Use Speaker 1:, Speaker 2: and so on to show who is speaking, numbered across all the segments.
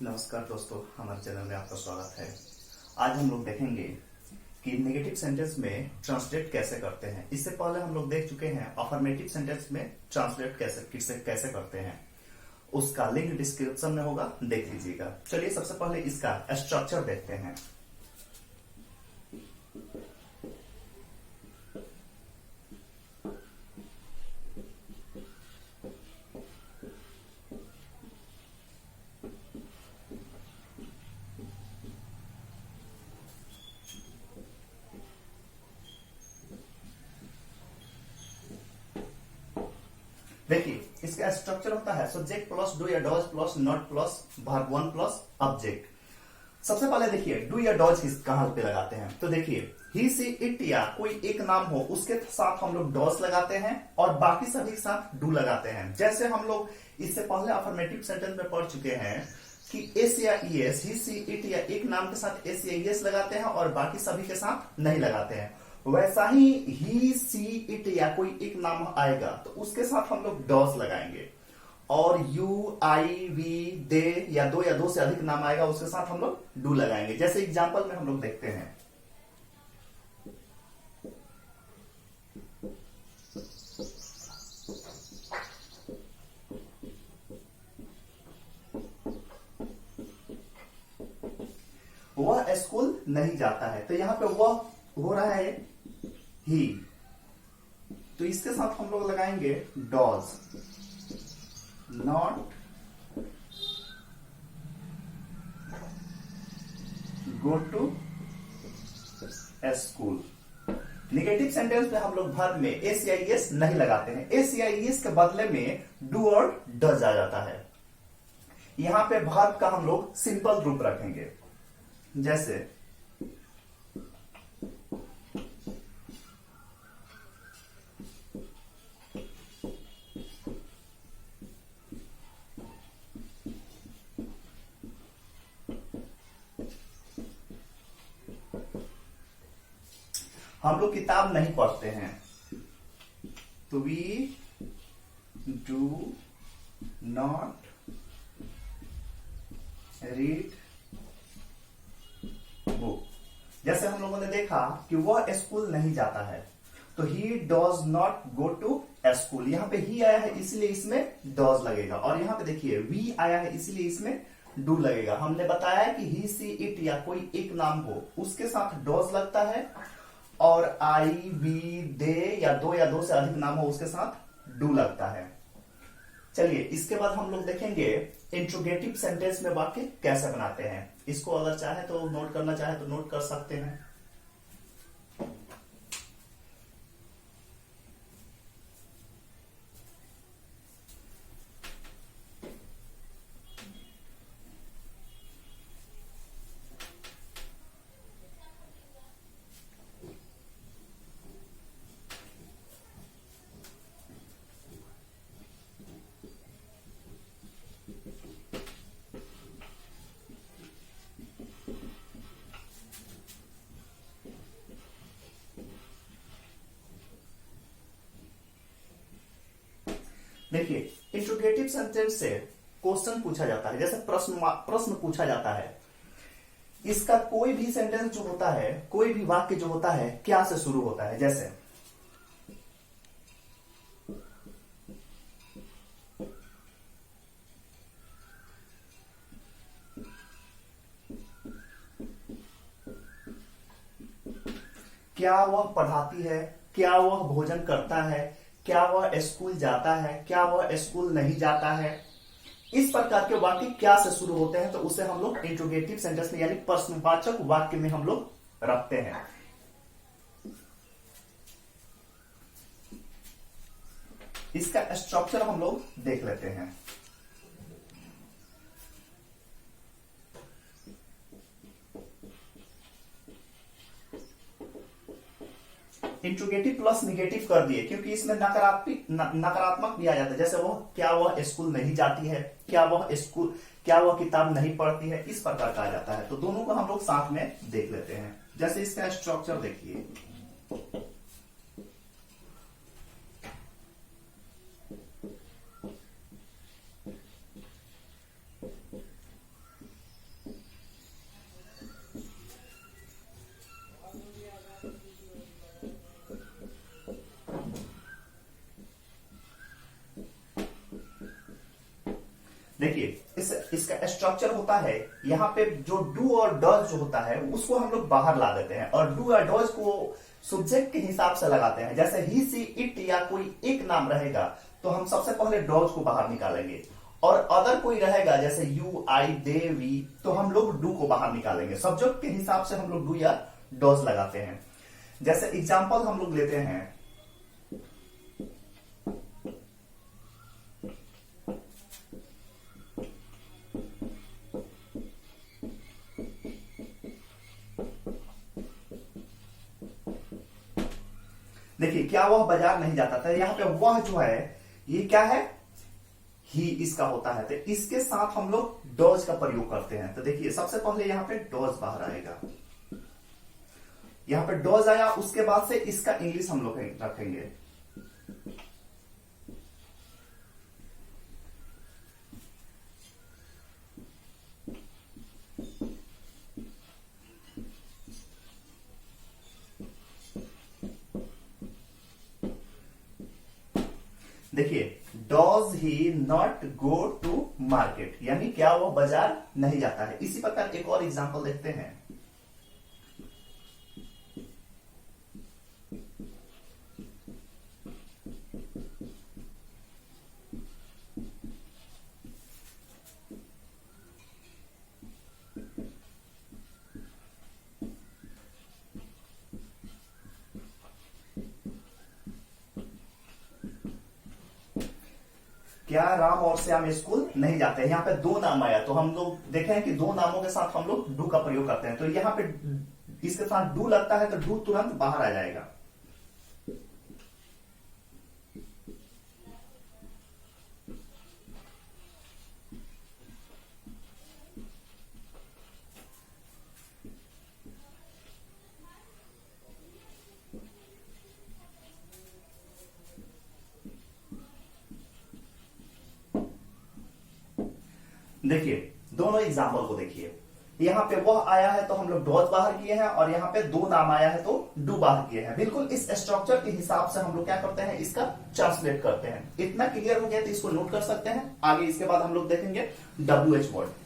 Speaker 1: नमस्कार दोस्तों, हमारे चैनल में आपका स्वागत है। आज हम लोग देखेंगे कि नेगेटिव सेंटेंस में ट्रांसलेट कैसे करते हैं। इससे पहले हम लोग देख चुके हैं अफर्मेटिव सेंटेंस में ट्रांसलेट कैसे करते हैं। उसका लिंक डिस्क्रिप्शन में होगा, देख लीजिएगा। चलिए सबसे पहले इसका स्ट्रक्चर देखते हैं। देखिए, इसका स्ट्रक्चर होता है सब्जेक्ट प्लस डू या does plus not plus verb one plus object. सबसे पहले देखिए डू या डॉज कहां पे लगाते हैं। तो देखिए ही सी इट या कोई एक नाम हो उसके साथ हम लोग डॉज लगाते हैं और बाकी सभी के साथ डू लगाते हैं। जैसे हम लोग इससे पहले अफर्मेटिव सेंटेंस में पढ़ चुके हैं कि एस या ईएस, ही सी इट या एक नाम के साथ एस या ईएस लगाते हैं और बाकी सभी के साथ नहीं लगाते हैं। वैसा ही सी इट या कोई एक नाम आएगा तो उसके साथ हम लोग डॉज लगाएंगे। और यू आई वी दे या दो से अधिक नाम आएगा उसके साथ हम लोग डू लगाएंगे। जैसे एग्जांपल में हम लोग देखते हैं, वह स्कूल नहीं जाता है। तो यहां पे वह हो रहा है ही, तो इसके साथ हम लोग लगाएंगे does not go to school. Negative sentence में हम लोग वर्ब में एस या एस नहीं लगाते हैं। एस या एस के बदले में डू और डज आ जाता है। यहां पे वर्ब का हम लोग सिंपल रूप रखेंगे। जैसे हम लोग किताब नहीं पढ़ते हैं तो we do not read book. जैसे हम लोगों ने देखा कि वह स्कूल नहीं जाता है तो ही does not go to school. यहां पे ही आया है इसलिए इसमें डॉज लगेगा। और यहां पे देखिए वी आया है इसलिए इसमें डू लगेगा। हमने बताया कि ही सी इट या कोई एक नाम हो उसके साथ डॉज लगता है और आई वी दे या दो से अधिक नाम हो उसके साथ डू लगता है। चलिए इसके बाद हम लोग देखेंगे इंट्रोगेटिव सेंटेंस में वाक्य कैसे बनाते हैं। इसको अगर चाहे तो नोट करना चाहे तो नोट कर सकते हैं। देखिए इंट्रोगेटिव सेंटेंस से क्वेश्चन पूछा जाता है, जैसे प्रश्न पूछा जाता है। इसका कोई भी सेंटेंस जो होता है, कोई भी वाक्य जो होता है क्या से शुरू होता है। जैसे क्या वह पढ़ाती है, क्या वह भोजन करता है, क्या वह स्कूल जाता है, क्या वह स्कूल नहीं जाता है। इस प्रकार के वाक्य क्या से शुरू होते हैं तो उसे हम लोग इंट्रोगेटिव सेंटेंस में यानी प्रश्नवाचक वाक्य में हम लोग रखते हैं। इसका स्ट्रक्चर हम लोग देख लेते हैं। इंट्रोगेटिव प्लस निगेटिव कर दिए क्योंकि इसमें नकारात्मक भी आ जाता है। जैसे वो क्या वह स्कूल नहीं जाती है, क्या वह किताब नहीं पढ़ती है, इस प्रकार का आ जाता है। तो दोनों को हम लोग साथ में देख लेते हैं। जैसे इसका स्ट्रक्चर देखिए, देखिए इसका स्ट्रक्चर होता है, यहाँ पे जो डू और डज जो होता है उसको हम लोग बाहर ला देते हैं और डू और डज को सब्जेक्ट के हिसाब से लगाते हैं। जैसे ही सी इट या कोई एक नाम रहेगा तो हम सबसे पहले डज को बाहर निकालेंगे, और अदर कोई रहेगा जैसे यू आई दे वी तो हम लोग डू को बाहर निकालेंगे। सब्जेक्ट के हिसाब से हम लोग डू या डज लगाते हैं। जैसे एग्जाम्पल हम लोग लेते हैं, देखिए क्या वह बाजार नहीं जाता था, यहाँ पे वह जो है ये क्या है, ही इसका होता है, तो इसके साथ हम लोग डॉज का प्रयोग करते हैं। तो देखिए सबसे पहले यहाँ पे डॉज बाहर आएगा, यहाँ पे डॉज आया, उसके बाद से इसका इंग्लिश हम लोग रखेंगे। देखिए does he not go to market, यानी क्या वो बाजार नहीं जाता है। इसी प्रकार एक और एग्जांपल देखते हैं, क्या राम और श्याम स्कूल नहीं जाते हैं। यहाँ पे दो नाम आया तो हम लोग देखें कि दो नामों के साथ हम लोग डू का प्रयोग करते हैं, तो यहाँ पे इसके साथ डू लगता है तो डू तुरंत बाहर आ जाएगा। देखिए दोनों एग्जाम्पल को देखिए, यहाँ पे वह आया है तो हम लोग डॉज बाहर किए हैं, और यहाँ पे दो नाम आया है तो डू बाहर किए हैं। बिल्कुल इस स्ट्रक्चर के हिसाब से हम लोग क्या करते हैं, इसका ट्रांसलेट करते हैं। इतना क्लियर हो गया तो इसको नोट कर सकते हैं। आगे इसके बाद हम लोग देखेंगे WH वर्ड।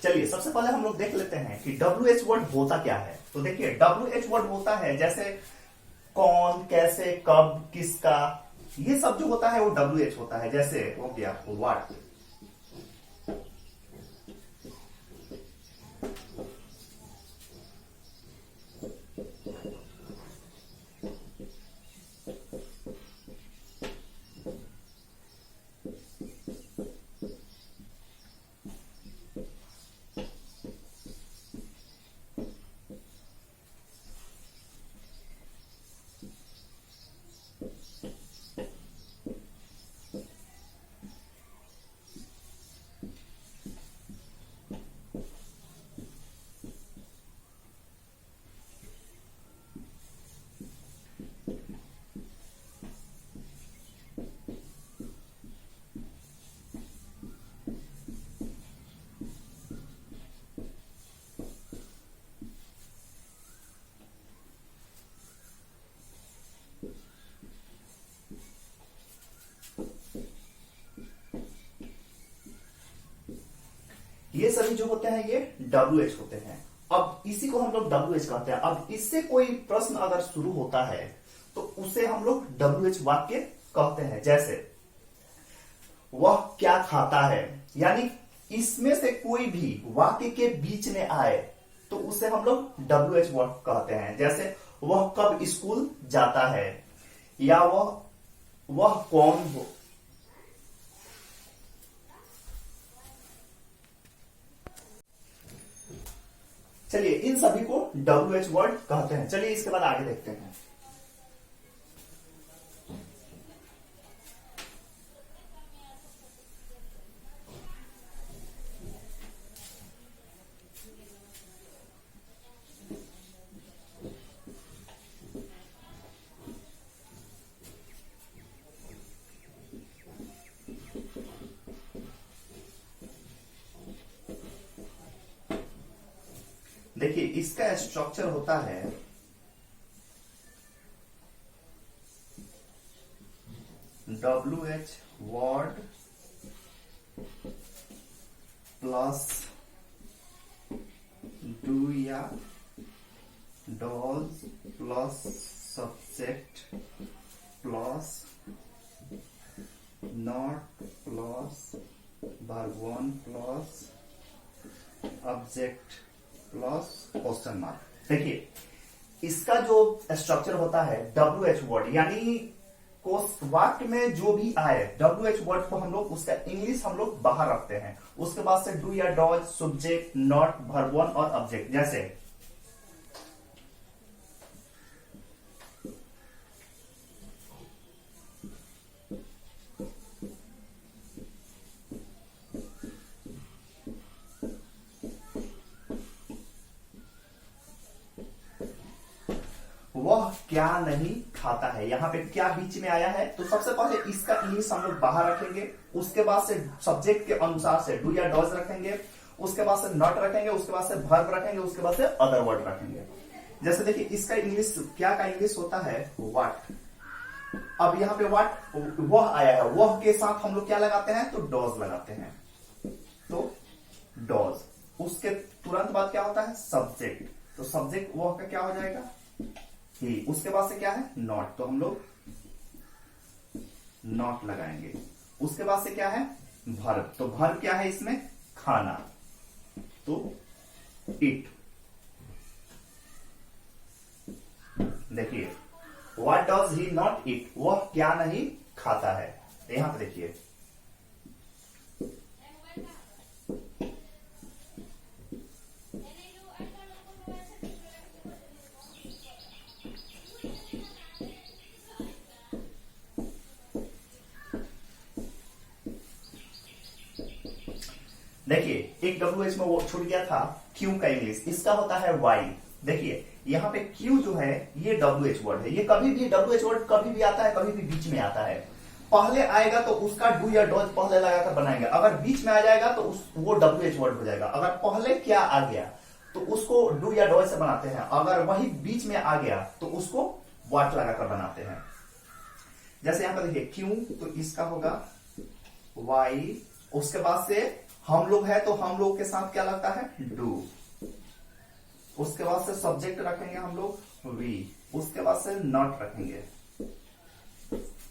Speaker 1: चलिए सबसे पहले हम लोग देख लेते हैं कि WH वर्ड होता क्या है। तो देखिए WH वर्ड होता है जैसे कौन, कैसे, कब, किसका, ये सब जो होता है वो WH होता है। जैसे हो गया व्हाट, ये सभी जो होते हैं ये WH होते हैं। अब इसी को हम लोग WH कहते हैं। अब इससे कोई प्रश्न अगर शुरू होता है तो उसे हम लोग WH वाक्य कहते हैं। जैसे वह क्या खाता है, यानी इसमें से कोई भी वाक्य के बीच में आए तो उसे हम लोग WH वर्ड कहते हैं। जैसे वह कब स्कूल जाता है, या वह कौन हो। चलिए इन सभी को WH वर्ड कहते हैं। चलिए इसके बाद आगे देखते हैं। देखिए इसका स्ट्रक्चर होता है WH वर्ड प्लस डू या does plus subject plus not plus verb 1 plus object plus question mark. देखिए इसका जो स्ट्रक्चर होता है WH वर्ड, यानी वाक्य में जो भी आए WH वर्ड को हम लोग उसका इंग्लिश हम लोग बाहर रखते हैं। उसके बाद से डू या डॉज, सब्जेक्ट, नॉट, वर्ब 1 और ऑब्जेक्ट। जैसे वह क्या नहीं खाता है, यहाँ पे क्या बीच में आया है, तो सबसे पहले इसका इंग्लिश हम लोग बाहर रखेंगे। उसके बाद से सब्जेक्ट के अनुसार से डू या डॉज रखेंगे, उसके बाद से नॉट रखेंगे, उसके बाद से वर्ब रखेंगे, उसके बाद से अदर वर्ड रखेंगे। जैसे देखिए इसका इंग्लिश क्या का इंग्लिश होता है व्हाट। अब यहाँ पे व्हाट वह आया है, वह के साथ हम लोग क्या लगाते हैं, तो डॉज लगाते हैं, तो डॉज। उसके तुरंत बाद क्या होता है सब्जेक्ट, तो सब्जेक्ट वह का क्या हो जाएगा ही। उसके बाद से क्या है नॉट, तो हम लोग नॉट लगाएंगे। उसके बाद से क्या है वर्ब, तो वर्ब क्या है इसमें खाना, तो इट। देखिए what does he not eat, वह क्या नहीं खाता है। यहां पे देखिए देखिए एक WH में वो छूट गया था क्यू का इंग्लिश, इसका होता है वाई। देखिए यहाँ पे क्यू जो है ये WH वर्ड है, ये कभी भी WH वर्ड कभी भी आता है, कभी भी बीच में आता है। पहले आएगा तो उसका डू या डॉज पहले लगाकर बनाएंगे, अगर बीच में आ जाएगा तो वो WH वर्ड हो जाएगा। अगर पहले क्या आ गया तो उसको डू या डॉज से बनाते हैं, अगर वही बीच में आ गया तो उसको व्हाट लगाकर बनाते हैं। जैसे यहाँ पर देखिए क्यू, तो इसका होगा वाई। उसके बाद से हम लोग है तो हम लोग के साथ क्या लगता है डू। उसके बाद से सब्जेक्ट रखेंगे हम लोग वी। उसके बाद से नॉट रखेंगे।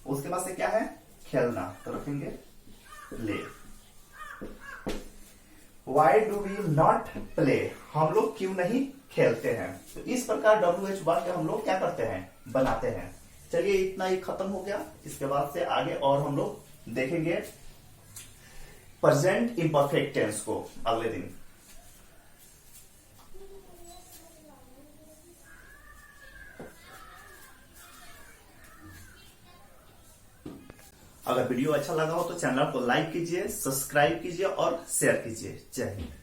Speaker 1: उसके बाद से क्या है खेलना, तो रखेंगे play. Why do we not play, हम लोग क्यों नहीं खेलते हैं। तो इस प्रकार WH वाक्य हम लोग क्या करते हैं बनाते हैं। चलिए इतना ही खत्म हो गया। इसके बाद से आगे और हम लोग देखेंगे प्रेजेंट इम्परफेक्ट टेंस को अगले दिन। अगर वीडियो अच्छा लगा हो तो चैनल को लाइक कीजिए, सब्सक्राइब कीजिए और शेयर कीजिए। जय हिंद।